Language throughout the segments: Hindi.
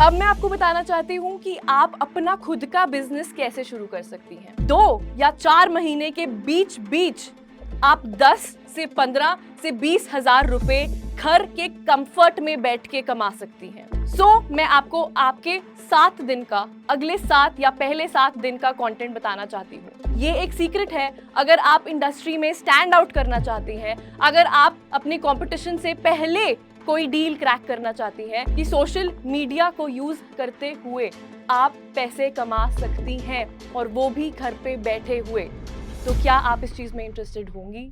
अब मैं आपको बताना चाहती हूँ कि आप अपना खुद का बिजनेस कैसे शुरू कर सकती हैं। 2 या 4 महीने के बीच बीच आप 10 से 15 से 20 हजार रुपए घर के कंफर्ट में बैठ के कमा सकती हैं। मैं आपको आपके 7 दिन का, अगले 7 या पहले 7 दिन का कंटेंट बताना चाहती हूँ। ये एक सीक्रेट है। अगर आप इंडस्ट्री में स्टैंड आउट करना चाहती हैं, अगर आप अपने कंपटीशन से पहले कोई डील क्रैक करना चाहती हैं कि सोशल मीडिया को यूज करते हुए आप पैसे कमा सकती हैं और वो भी घर पे बैठे हुए, तो क्या आप इस चीज में इंटरेस्टेड होंगी?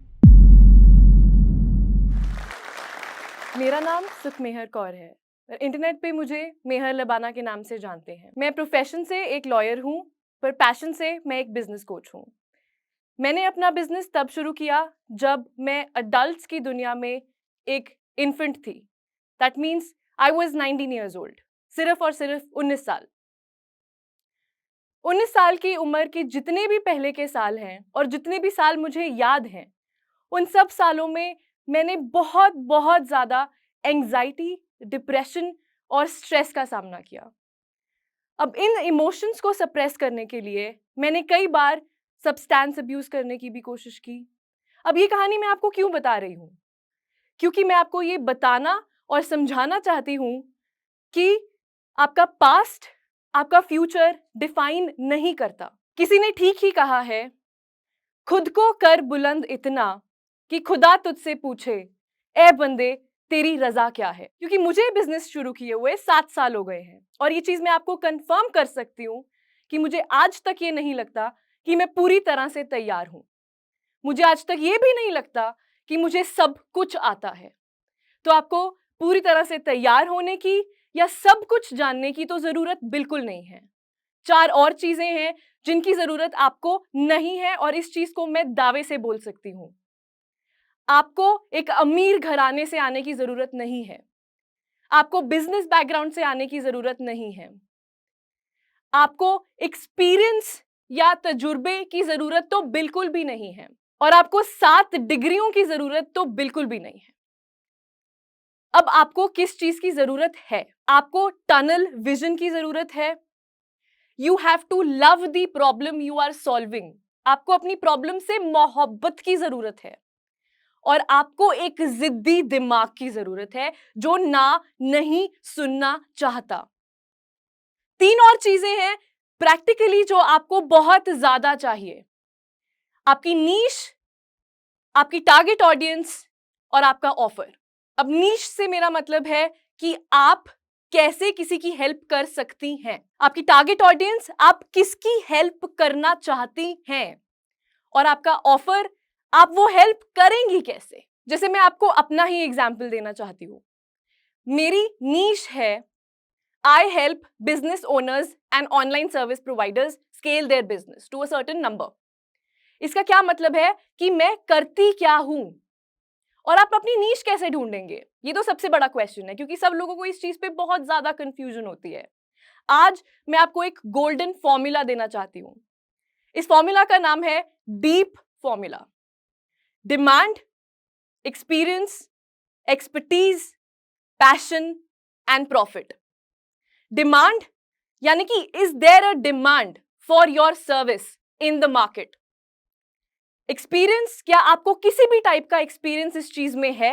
मेरा नाम सुख मेहर कौर है। इंटरनेट पे मुझे मेहर लबाना के नाम से जानते हैं। मैं प्रोफेशन से एक लॉयर हूँ, पर पैशन से मैं एक बिजनेस कोच हूँ। मैंने अपना बिजनेस तब शुरू किया जब मैं अडल्ट्स की दुनिया में एक इन्फेंट थी। That means I was 19 years old. सिर्फ और सिर्फ 19 साल। 19 साल की उम्र के जितने भी पहले के साल हैं और जितने भी साल मुझे याद हैं, उन सब सालों में मैंने बहुत बहुत ज़्यादा एंग्जाइटी, डिप्रेशन और स्ट्रेस का सामना किया। अब इन इमोशंस को सप्रेस करने के लिए मैंने कई बार सब्सटेंस अब्यूज करने की भी कोशिश की। अब ये कहानी मैं आपको क्यों बता रही हूँ? क्योंकि मैं आपको ये बताना और समझाना चाहती हूँ कि आपका पास्ट आपका फ्यूचर डिफाइन नहीं करता। किसी ने ठीक ही कहा है, खुद को कर बुलंद इतना कि खुदा तुझसे पूछे, ए बंदे तेरी रजा क्या है। क्योंकि मुझे बिजनेस शुरू किए हुए 7 साल हो गए हैं और ये चीज मैं आपको कंफर्म कर सकती हूँ कि मुझे आज तक ये नहीं लगता कि मैं पूरी तरह से तैयार हूँ। मुझे आज तक ये भी नहीं लगता कि मुझे सब कुछ आता है। तो आपको पूरी तरह से तैयार होने की या सब कुछ जानने की तो जरूरत बिल्कुल नहीं है। 4 और चीजें हैं जिनकी जरूरत आपको नहीं है और इस चीज को मैं दावे से बोल सकती हूँ। आपको एक अमीर घराने से आने की जरूरत नहीं है। आपको बिजनेस बैकग्राउंड से आने की जरूरत नहीं है। आपको एक्सपीरियंस या तजुर्बे की जरूरत तो बिल्कुल भी नहीं है और आपको 7 डिग्रियों की जरूरत तो बिल्कुल भी नहीं है। अब आपको किस चीज की जरूरत है? आपको टनल विजन की जरूरत है। You have to love the problem you are solving. आपको अपनी प्रॉब्लम से मोहब्बत की जरूरत है और आपको एक जिद्दी दिमाग की जरूरत है जो ना नहीं सुनना चाहता। 3 और चीजें हैं प्रैक्टिकली जो आपको बहुत ज्यादा चाहिए। आपकी नीश, आपकी टारगेट ऑडियंस और आपका ऑफर। अब नीश से मेरा मतलब है कि आप कैसे किसी की हेल्प कर सकती हैं। आपकी टारगेट ऑडियंस, आप किसकी हेल्प करना चाहती हैं, और आपका ऑफर, आप वो हेल्प करेंगी कैसे। जैसे मैं आपको अपना ही एग्जाम्पल देना चाहती हूँ। मेरी नीश है, I help business owners and online service providers scale their business to a certain number. इसका क्या मतलब है कि मैं करती क्या हूं और आप अपनी नीश कैसे ढूंढेंगे, ये तो सबसे बड़ा क्वेश्चन है, क्योंकि सब लोगों को इस चीज पे बहुत ज्यादा कंफ्यूजन होती है। आज मैं आपको एक गोल्डन फॉर्मूला देना चाहती हूं। इस फॉर्मूला का नाम है deep formula. Demand, experience, expertise, passion and profit. Demand यानी कि is there a demand for your service in the market. Experience, क्या आपको किसी भी टाइप का एक्सपीरियंस इस चीज में है।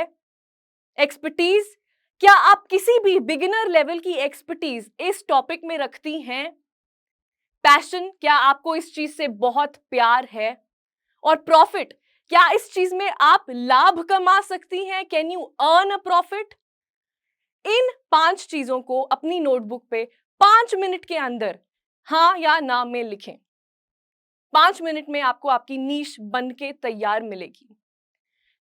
एक्सपर्टीज, क्या आप किसी भी बिगिनर लेवल की एक्सपर्टीज इस टॉपिक में रखती हैं। पैशन, क्या आपको इस चीज से बहुत प्यार है। और प्रॉफिट, क्या इस चीज में आप लाभ कमा सकती हैं। Can you earn a profit. इन 5 चीजों को अपनी नोटबुक पे 5 मिनट के अंदर हाँ या ना में लिखें। 5 मिनट में आपको आपकी नीश बन के तैयार मिलेगी।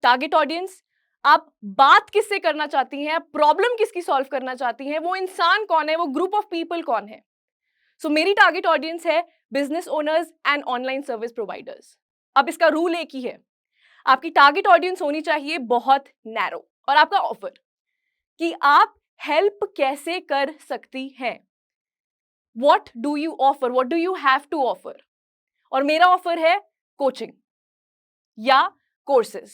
टारगेट ऑडियंस, आप बात किससे करना चाहती हैं, प्रॉब्लम किसकी सॉल्व करना चाहती हैं, वो इंसान कौन है, वो ग्रुप ऑफ पीपल कौन है। मेरी टारगेट ऑडियंस है business owners and online service providers. अब इसका रूल एक ही है, आपकी टारगेट ऑडियंस होनी चाहिए बहुत नैरो, और आपका ऑफर कि आप हेल्प कैसे कर सकती हैं। What do you offer, what do you have to offer. और मेरा ऑफर है कोचिंग या courses.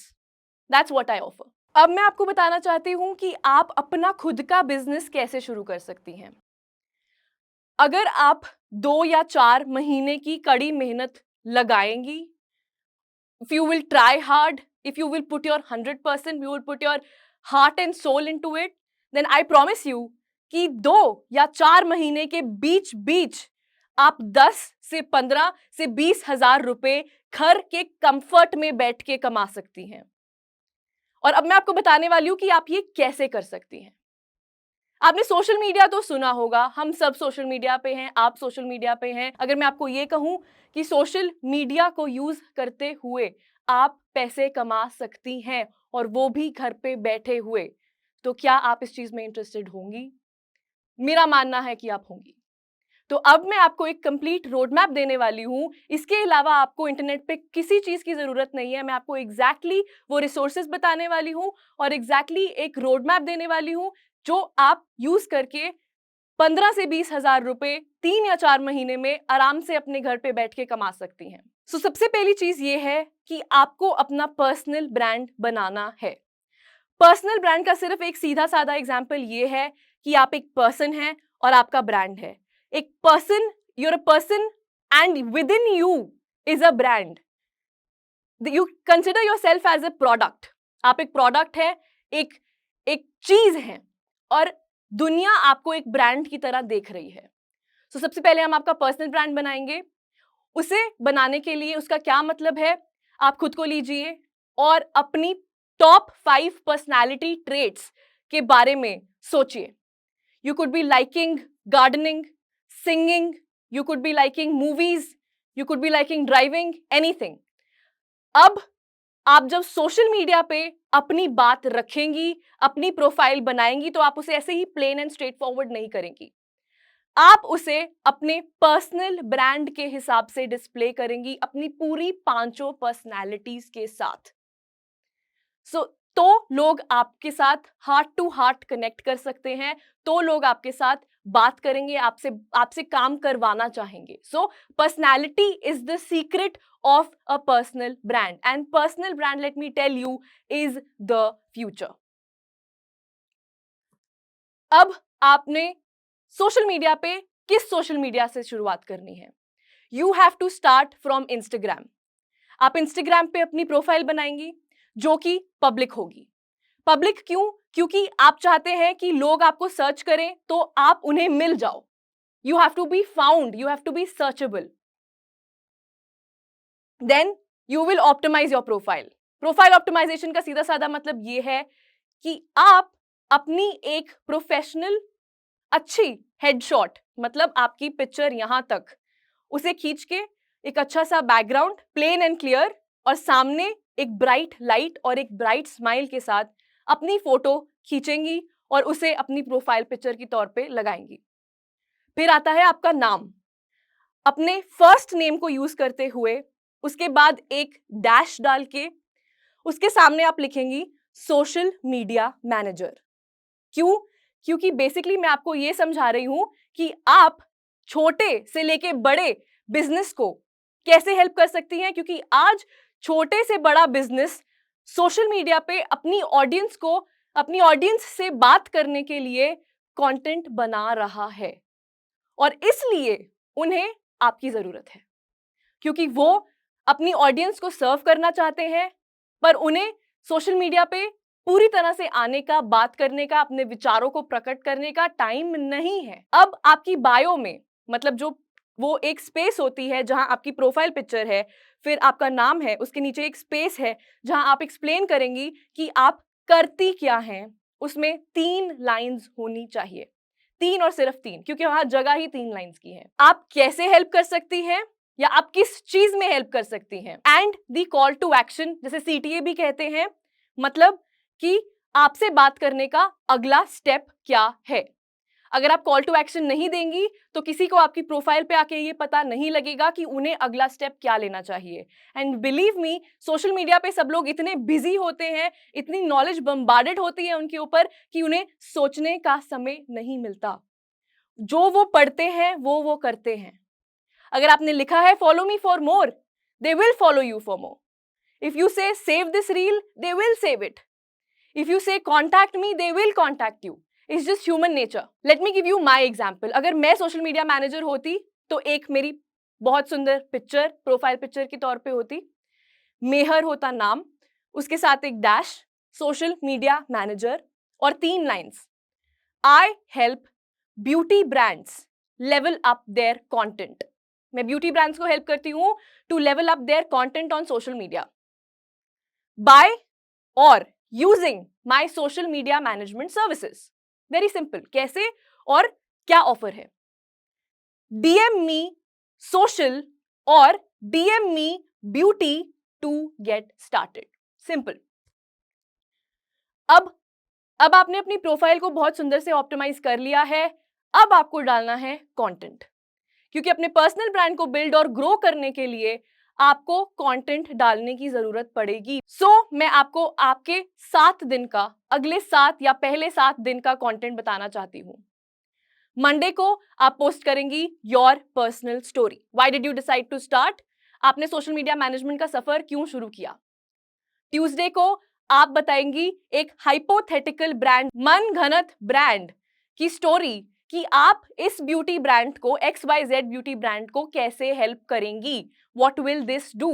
That's what I offer. अब मैं आपको बताना चाहती हूं कि आप अपना खुद का बिजनेस कैसे शुरू कर सकती हैं। अगर आप 2 या 4 महीने की कड़ी मेहनत लगाएंगी, if you will try hard, if you will put your 100%, you will put your heart and soul into it, then I promise you कि 2 या 4 महीने के बीच बीच आप 10 से 15 से 20 हजार रुपए घर के कंफर्ट में बैठ के कमा सकती हैं। और अब मैं आपको बताने वाली हूं कि आप ये कैसे कर सकती हैं। आपने सोशल मीडिया तो सुना होगा, हम सब सोशल मीडिया पे हैं, आप सोशल मीडिया पे हैं। अगर मैं आपको ये कहूं कि सोशल मीडिया को यूज करते हुए आप पैसे कमा सकती हैं और वो भी घर पे बैठे हुए, तो क्या आप इस चीज में इंटरेस्टेड होंगी? मेरा मानना है कि आप होंगी। तो अब मैं आपको एक कंप्लीट रोड मैप देने वाली हूं। इसके अलावा आपको इंटरनेट पे किसी चीज की जरूरत नहीं है। मैं आपको एग्जैक्टली वो रिसोर्सेज बताने वाली हूं और एग्जैक्टली एक रोड मैप देने वाली हूं जो आप यूज करके 15 से 20 हजार रुपए 3 या 4 महीने में आराम से अपने घर पे बैठ के कमा सकती हैं। सबसे पहली चीज ये है कि आपको अपना पर्सनल ब्रांड बनाना है। पर्सनल ब्रांड का सिर्फ एक सीधा साधा एग्जाम्पल ये है कि आप एक पर्सन हैं और आपका ब्रांड है। एक person, you're a person and within you is a brand. You consider yourself as a product. आप एक प्रोडक्ट है, एक चीज है और दुनिया आपको एक ब्रांड की तरह देख रही है। सबसे पहले हम आपका पर्सनल ब्रांड बनाएंगे। उसे बनाने के लिए उसका क्या मतलब है, आप खुद को लीजिए और अपनी टॉप 5 पर्सनैलिटी ट्रेट्स के बारे में सोचिए। You could be liking gardening, singing, you could be liking movies, you could be liking driving, anything. अब आप जब सोशल मीडिया पे अपनी बात रखेंगी, अपनी प्रोफाइल बनाएंगी, तो आप उसे ऐसे ही प्लेन एंड स्ट्रेट फॉरवर्ड नहीं करेंगी। आप उसे अपने पर्सनल ब्रांड के हिसाब से डिस्प्ले करेंगी, अपनी पूरी 5 पर्सनैलिटीज के साथ। तो लोग आपके साथ हार्ट टू हार्ट कनेक्ट कर सकते हैं, तो लोग आपके साथ बात करेंगे, आपसे काम करवाना चाहेंगे। Personality is the secret of a personal brand and personal brand, let me tell you, is the future. अब आपने सोशल मीडिया पे किस सोशल मीडिया से शुरुआत करनी है? You have to start from Instagram. आप इंस्टाग्राम पे अपनी प्रोफाइल बनाएंगी जो कि पब्लिक होगी। पब्लिक क्यों? क्योंकि आप चाहते हैं कि लोग आपको सर्च करें तो आप उन्हें मिल जाओ। You have to be found, you have to be searchable. Then you will optimise your profile. Profile optimisation का सीधा साधा मतलब यह है कि आप अपनी एक प्रोफेशनल अच्छी हेडशॉट, मतलब आपकी पिक्चर यहां तक, उसे खींच के एक अच्छा सा बैकग्राउंड, प्लेन एंड क्लियर, और सामने एक ब्राइट लाइट और एक ब्राइट स्माइल के साथ अपनी फोटो खींचेंगी और उसे अपनी प्रोफाइल पिक्चर की तौर पे लगाएंगी। फिर आता है आपका नाम। अपने फर्स्ट नेम को यूज करते हुए उसके बाद एक डैश डाल के उसके सामने आप लिखेंगी सोशल मीडिया मैनेजर। क्यों? क्योंकि बेसिकली मैं आपको यह समझा रही हूं कि आप छोटे से लेके बड़े बिजनेस को कैसे हेल्प कर सकती हैं, क्योंकि आज छोटे से बड़ा बिजनेस सोशल मीडिया पे अपनी ऑडियंस से बात करने के लिए कंटेंट बना रहा है और इसलिए उन्हें आपकी जरूरत है, क्योंकि वो अपनी ऑडियंस को सर्व करना चाहते हैं, पर उन्हें सोशल मीडिया पे पूरी तरह से आने का, बात करने का, अपने विचारों को प्रकट करने का टाइम नहीं है। अब आपकी बायो में, मतलब जो वो एक स्पेस होती है जहां आपकी प्रोफाइल पिक्चर है, फिर आपका नाम है, उसके नीचे एक स्पेस है जहां आप एक्सप्लेन करेंगी कि आप करती क्या हैं। उसमें 3 लाइंस होनी चाहिए, 3 और सिर्फ 3, क्योंकि वहां जगह ही 3 लाइंस की है। आप कैसे हेल्प कर सकती हैं या आप किस चीज में हेल्प कर सकती हैं, and the call to action, जैसे CTA भी कहते हैं, मतलब कि आपसे बात करने का अगला स्टेप क्या है। अगर आप कॉल टू एक्शन नहीं देंगी तो किसी को आपकी प्रोफाइल पे आके ये पता नहीं लगेगा कि उन्हें अगला स्टेप क्या लेना चाहिए। And believe me, social media पे सब लोग इतने बिजी होते हैं, इतनी नॉलेज बम्बार्डेड होती है उनके ऊपर कि उन्हें सोचने का समय नहीं मिलता। जो वो पढ़ते हैं वो करते हैं। अगर आपने लिखा है follow me for more, they will follow you for more. If you say save this reel, they will save it. If you say contact me, they will contact you. It's just human nature. Let me give you my example. अगर मैं सोशल मीडिया मैनेजर होती तो एक मेरी बहुत सुंदर पिक्चर प्रोफाइल पिक्चर के तौर पे होती, मेहर होता नाम, उसके साथ एक डैश, सोशल मीडिया मैनेजर और 3 lines. I help beauty brands level up their content. मैं ब्यूटी ब्रांड्स को हेल्प करती हूं to level up their content on social media by और using my social media management services. Very simple, कैसे और क्या ऑफर है? डीएम मी सोशल और DM me beauty to get started. Simple. अब आपने अपनी प्रोफाइल को बहुत सुंदर से ऑप्टिमाइज कर लिया है। अब आपको डालना है कंटेंट, क्योंकि अपने पर्सनल ब्रांड को बिल्ड और ग्रो करने के लिए आपको कंटेंट डालने की जरूरत पड़ेगी। मैं आपको आपके 7 दिन का, अगले 7 या पहले 7 दिन का कंटेंट बताना चाहती हूं। मंडे को आप पोस्ट करेंगी your personal story, why did you decide to start, आपने सोशल मीडिया मैनेजमेंट का सफर क्यों शुरू किया। ट्यूसडे को आप बताएंगी एक हाइपोथेटिकल ब्रांड, मनगढ़ंत ब्रांड की स्टोरी कि आप इस ब्यूटी ब्रांड को, XYZ ब्यूटी ब्रांड को कैसे हेल्प करेंगी, व्हाट विल दिस डू।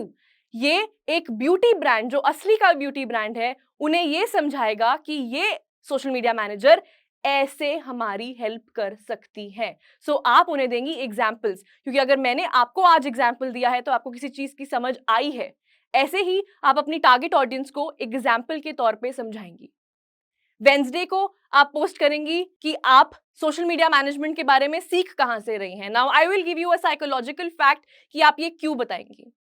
ये एक ब्यूटी ब्रांड जो असली का ब्यूटी ब्रांड है, उन्हें ये समझाएगा कि ये सोशल मीडिया मैनेजर ऐसे हमारी हेल्प कर सकती है। आप उन्हें देंगी एग्जाम्पल्स, क्योंकि अगर मैंने आपको आज एग्जाम्पल दिया है तो आपको किसी चीज की समझ आई है। ऐसे ही आप अपनी टारगेट ऑडियंस को एग्जाम्पल के तौर पे समझाएंगी। वेंसडे को आप पोस्ट करेंगी कि आप सोशल मीडिया मैनेजमेंट के बारे में सीख कहां से रही हैं। Now I will give you a psychological fact कि आप ये क्यों बताएंगी।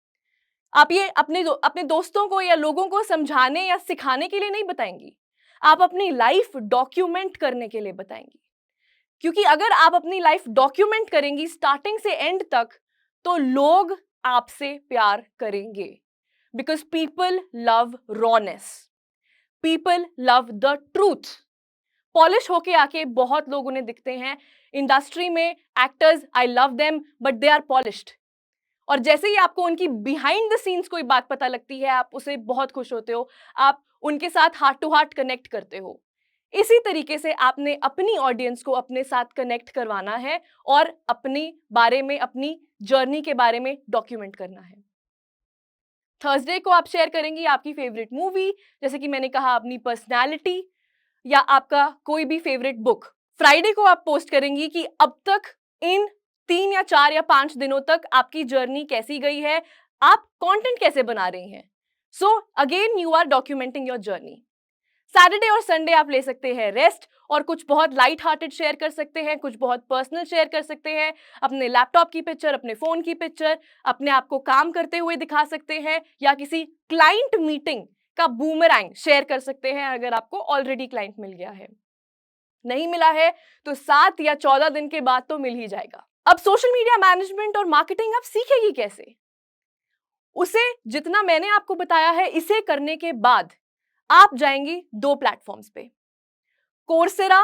आप ये अपने दोस्तों को या लोगों को समझाने या सिखाने के लिए नहीं बताएंगी, आप अपनी लाइफ डॉक्यूमेंट करने के लिए बताएंगी। क्योंकि अगर आप अपनी लाइफ डॉक्यूमेंट करेंगी स्टार्टिंग से एंड तक, तो लोग आपसे प्यार करेंगे। Because people love rawness, people love the truth. Polish होके आके बहुत लोग उन्हें दिखते हैं इंडस्ट्री में, actors, I love them but they are polished. और जैसे ही आपको उनकी बिहाइंड द सीन्स कोई बात पता लगती है, आप उसे बहुत खुश होते हो, आप उनके साथ हार्ट टू हार्ट कनेक्ट करते हो। इसी तरीके से आपने अपनी ऑडियंस को अपने साथ कनेक्ट करवाना है और अपने बारे में, अपनी जर्नी के बारे में डॉक्यूमेंट करना है। थर्सडे को आप शेयर करेंगी आपकी फेवरेट मूवी, जैसे कि मैंने कहा अपनी पर्सनैलिटी या आपका कोई भी फेवरेट बुक। फ्राइडे को आप पोस्ट करेंगी कि अब तक इन 3 या 4 या 5 दिनों तक आपकी जर्नी कैसी गई है, आप कंटेंट कैसे बना रही हैं। Again you are documenting your journey. Saturday और संडे आप ले सकते हैं रेस्ट और कुछ बहुत लाइट हार्टेड शेयर कर सकते हैं, कुछ बहुत पर्सनल शेयर कर सकते हैं। अपने लैपटॉप की पिक्चर, अपने फोन की पिक्चर, अपने आप को काम करते हुए दिखा सकते हैं, या किसी क्लाइंट मीटिंग का बूमरैंग शेयर कर सकते हैं अगर आपको ऑलरेडी क्लाइंट मिल गया है। नहीं मिला है तो 7 या 14 दिन के बाद तो मिल ही जाएगा। अब सोशल मीडिया मैनेजमेंट और मार्केटिंग आप सीखेगी कैसे? उसे जितना मैंने आपको बताया है, इसे करने के बाद आप जाएंगी 2 प्लेटफॉर्म्स पे, कोर्सेरा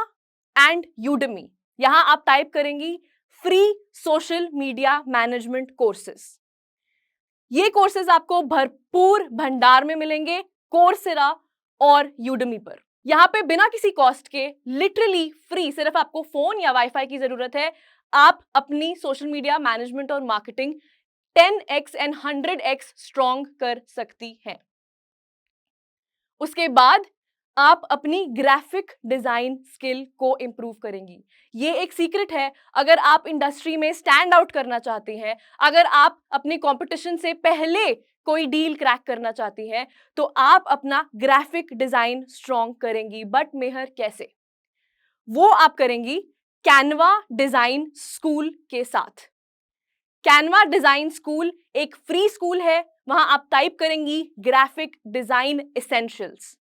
एंड यूडेमी। यहां आप टाइप करेंगी free social media management courses. ये कोर्सेज आपको भरपूर भंडार में मिलेंगे कोर्सेरा और यूडेमी पर। यहां पे बिना किसी कॉस्ट के, लिटरली फ्री, सिर्फ आपको फोन या वाईफाई की जरूरत है। आप अपनी सोशल मीडिया मैनेजमेंट और marketing 10x and 100x strong कर सकती हैं। उसके बाद आप अपनी ग्राफिक डिजाइन स्किल को इंप्रूव करेंगी। ये एक सीक्रेट है, अगर आप इंडस्ट्री में स्टैंड आउट करना चाहती हैं, अगर आप अपने कंपटीशन से पहले कोई डील क्रैक करना चाहती हैं, तो आप अपना ग्राफिक डिजाइन स्ट्रॉन्ग करेंगी। बट मेहर कैसे? वो आप करेंगी कैनवा डिजाइन स्कूल के साथ। कैनवा डिजाइन स्कूल एक फ्री स्कूल है, वहां आप टाइप करेंगी ग्राफिक डिजाइन एसेंशियल्स।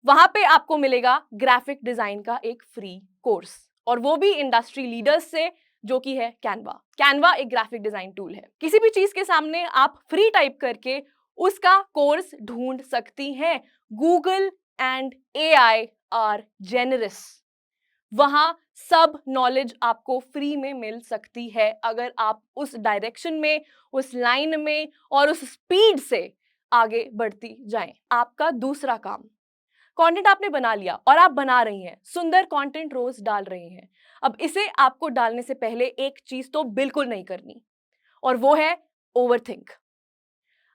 वहां पे आपको मिलेगा ग्राफिक डिजाइन का एक फ्री कोर्स, और वो भी इंडस्ट्री लीडर्स से, जो कि है कैनवा। कैनवा एक ग्राफिक डिजाइन टूल है। किसी भी चीज के सामने आप फ्री टाइप करके उसका कोर्स ढूंढ सकती हैं। Google and AI are generous. वहां सब नॉलेज आपको फ्री में मिल सकती है, अगर आप उस डायरेक्शन में, उस लाइन में और उस स्पीड से आगे बढ़ती जाएं। आपका दूसरा काम, कंटेंट आपने बना लिया और आप बना रही हैं, सुंदर कंटेंट रोज डाल रही हैं। अब इसे आपको डालने से पहले एक चीज तो बिल्कुल नहीं करनी, और वो है ओवरथिंक।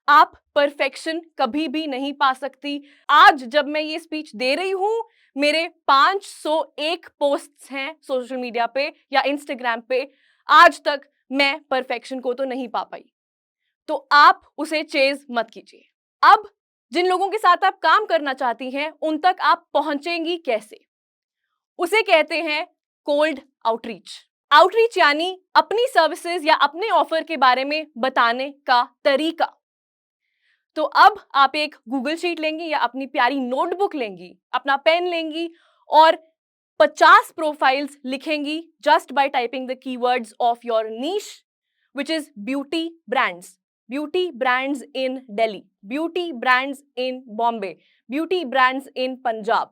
आप परफेक्शन कभी भी नहीं पा सकती। आज जब मैं ये स्पीच दे रही हूं, मेरे 501 पोस्ट्स हैं सोशल मीडिया पे या इंस्टाग्राम पे, आज तक मैं परफेक्शन को तो नहीं पा पाई। तो आप उसे चेज मत कीजिए। अब जिन लोगों के साथ आप काम करना चाहती हैं, उन तक आप पहुंचेंगी कैसे? उसे कहते हैं कोल्ड आउटरीच। आउटरीच यानी अपनी सर्विसेज या अपने ऑफर के बारे में बताने का तरीका। तो अब आप एक गूगल शीट लेंगी या अपनी प्यारी नोटबुक लेंगी, अपना पेन लेंगी और 50 प्रोफाइल्स लिखेंगी just by typing the keywords of your niche, which is beauty brands in Delhi, beauty brands in Bombay, beauty brands in Punjab।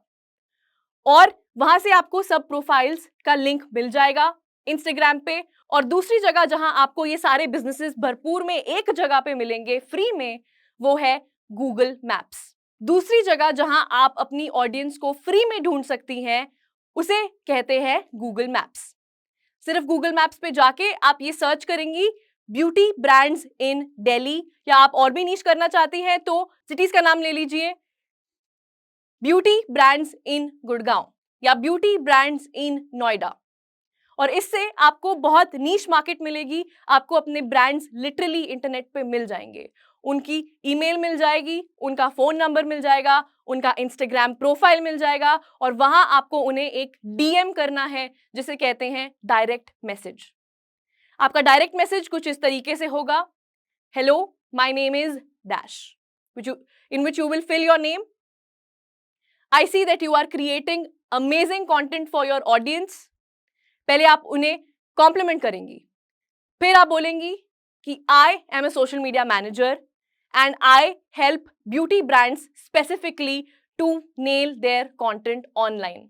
और वहां से आपको सब प्रोफाइल्स का लिंक मिल जाएगा इंस्टाग्राम पे। और दूसरी जगह जहां आपको ये सारे बिजनेसेस भरपूर में एक जगह पे मिलेंगे फ्री में, वो है गूगल मैप्स। दूसरी जगह जहां आप अपनी ऑडियंस को फ्री में ढूंढ सकती हैं, उसे कहते हैं गूगल मैप्स। सिर्फ गूगल मैप्स पे जाके आप ये सर्च करेंगी ब्यूटी ब्रांड्स इन दिल्ली, या आप और भी नीश करना चाहती हैं तो सिटीज का नाम ले लीजिए, ब्यूटी ब्रांड्स इन गुड़गांव या ब्यूटी ब्रांड्स इन नोएडा। और इससे आपको बहुत नीश मार्केट मिलेगी। आपको अपने ब्रांड्स लिटरली इंटरनेट पे मिल जाएंगे, उनकी ईमेल मिल जाएगी, उनका फोन नंबर मिल जाएगा, उनका इंस्टाग्राम प्रोफाइल मिल जाएगा, और वहां आपको उन्हें एक डीएम करना है, जिसे कहते हैं डायरेक्ट मैसेज। आपका डायरेक्ट मैसेज कुछ इस तरीके से होगा, hello my name is dash, in which you will fill your name. I see that you are creating amazing content for your audience. पहले आप उन्हें कॉम्प्लीमेंट करेंगी, फिर आप बोलेंगी कि I am a social media manager and I help beauty brands specifically to nail their content online.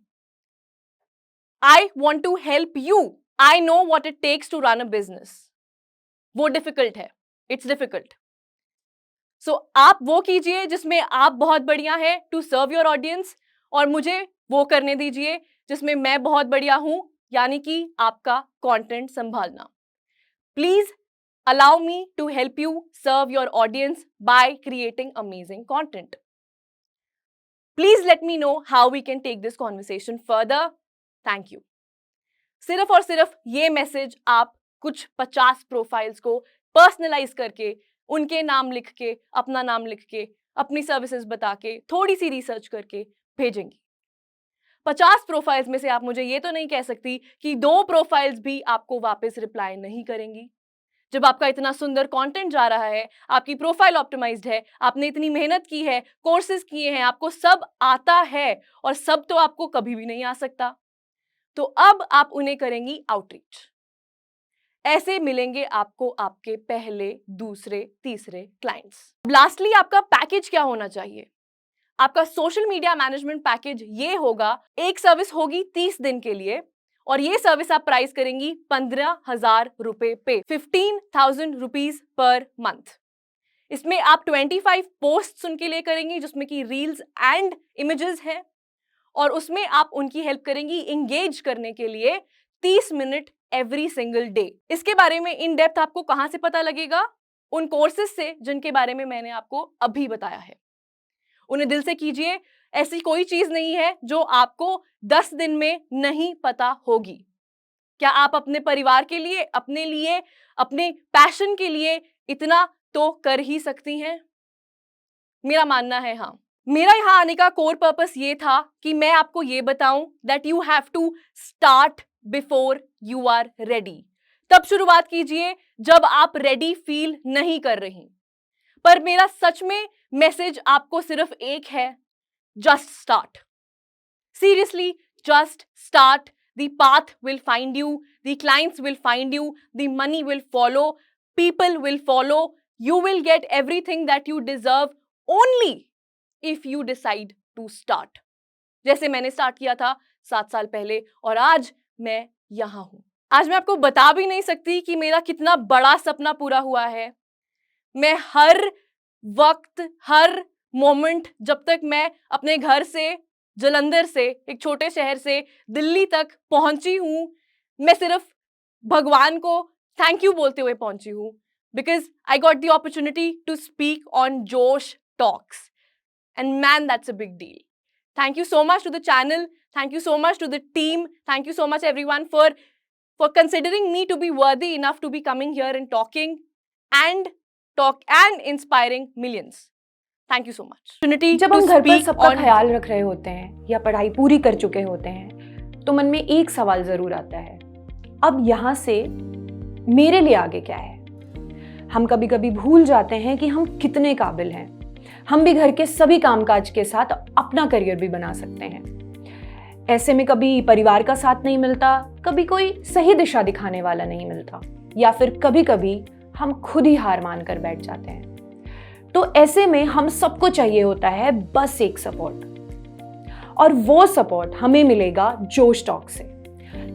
I want to help you. I know what it takes to run a business. वो डिफिकल्ट है, इट्स डिफिकल्ट। सो आप वो कीजिए जिसमें आप बहुत बढ़िया है टू सर्व योर ऑडियंस, और मुझे वो करने दीजिए जिसमें मैं बहुत बढ़िया हूं, यानी कि आपका कंटेंट संभालना। Please allow me to help you serve your audience by creating amazing content. Please let me know how we can take this conversation further. Thank you. सिर्फ और सिर्फ ये मैसेज आप कुछ 50 प्रोफाइल्स को पर्सनलाइज करके, उनके नाम लिख के, अपना नाम लिख के, अपनी सर्विसेज बता के, थोड़ी सी रिसर्च करके भेजेंगी। 50 प्रोफाइल्स में से आप मुझे ये तो नहीं कह सकती कि 2 प्रोफाइल्स भी आपको वापस रिप्लाई नहीं करेंगी। जब आपका इतना सुंदर कंटेंट जा रहा है, आपकी प्रोफाइल ऑप्टिमाइज्ड है, आपने इतनी मेहनत की है, कोर्सेज किए हैं, आपको सब आता है, और सब तो आपको कभी भी नहीं आ सकता, तो अब आप उन्हें करेंगी आउटरीच। ऐसे मिलेंगे आपको आपके पहले, दूसरे, तीसरे क्लाइंट्स। लास्टली, आपका पैकेज क्या होना चाहिए? आपका सोशल मीडिया मैनेजमेंट पैकेज ये होगा, एक सर्विस होगी 30 दिन के लिए, और ये सर्विस आप प्राइस करेंगी 15,000 रुपए पे, 15,000 रुपीज पर मंथ। इसमें आप 25 पोस्ट उनके लिए करेंगी जिसमें कि रील्स एंड इमेजेस हैं, और उसमें आप उनकी हेल्प करेंगी इंगेज करने के लिए 30 मिनट एवरी सिंगल डे। इसके बारे में इन डेप्थ आपको कहां से पता लगेगा? उन कोर्सेज से जिनके बारे में मैंने आपको अभी बताया है। उन्हें दिल से कीजिए, ऐसी कोई चीज नहीं है जो आपको 10 दिन में नहीं पता होगी। क्या आप अपने परिवार के लिए, अपने लिए, अपने पैशन के लिए इतना तो कर ही सकती हैं? मेरा मानना है हाँ। मेरा यहाँ आने का कोर पर्पस ये था कि मैं आपको ये बताऊं that you have to start before you are ready. तब शुरुआत कीजिए जब आप रेडी फील नहीं कर रही। पर मेरा सच में मैसेज आपको सिर्फ एक है, just start. Seriously, just start. The path will find you, the clients will find you, the money will follow, people will follow. You will get everything that you deserve only if you decide to start. जैसे मैंने स्टार्ट किया था 7 साल पहले, और आज मैं यहां हूं। आज मैं आपको बता भी नहीं सकती कि मेरा कितना बड़ा सपना पूरा हुआ है। मैं हर वक्त, हर मोमेंट, जब तक मैं अपने घर से जलंधर से, एक छोटे शहर से दिल्ली तक पहुंची हूं, मैं सिर्फ भगवान को थैंक यू बोलते हुए पहुंची हूं, because I got the opportunity to speak on Josh Talks, and man that's a big deal. Thank you so much to the channel, thank you so much to the team, thank you so much everyone for considering me to be worthy enough to be coming here and talking and inspiring millions. Thank you so much. जब हम घर पर सबका ख्याल रख रहे होते हैं या पढ़ाई पूरी कर चुके होते हैं तो मन में एक सवाल जरूर आता है, अब यहाँ से मेरे लिए आगे क्या है. हम कभी कभी भूल जाते हैं कि हम कितने काबिल हैं. हम भी घर के सभी कामकाज के साथ अपना करियर भी बना सकते हैं. ऐसे में कभी परिवार का साथ नहीं मिलता, कभी कोई सही दिशा दिखाने वाला नहीं मिलता, या फिर कभी कभी हम खुद ही हार मान कर बैठ जाते हैं. तो ऐसे में हम सबको चाहिए होता है बस एक सपोर्ट, और वो सपोर्ट हमें मिलेगा जोश टॉक से.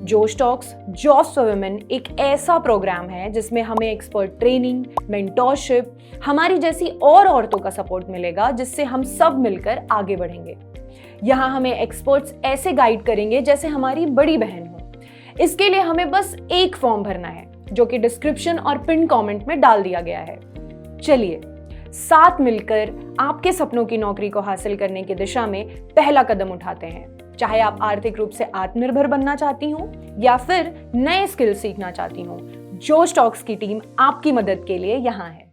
जोश टॉक्स जॉब्स फॉर वुमेन एक ऐसा प्रोग्राम है जिसमें हमें एक्सपर्ट ट्रेनिंग, मेंटोरशिप, हमारी जैसी और औरतों का सपोर्ट मिलेगा, जिससे हम सब मिलकर आगे बढ़ेंगे. यहाँ हमें एक्सपर्ट्स ऐसे गाइड करेंगे जैसे हमारी बड़ी बहन हो. इसके लिए हमें बस एक फॉर्म भरना है, जो कि डिस्क्रिप्शन और पिन कमेंट में डाल दिया गया है. चलिए साथ मिलकर आपके सपनों की नौकरी को हासिल करने की दिशा में पहला कदम उठाते हैं. चाहे आप आर्थिक रूप से आत्मनिर्भर बनना चाहती हो या फिर नए स्किल सीखना चाहती हो, जोश टॉक्स की टीम आपकी मदद के लिए यहाँ है.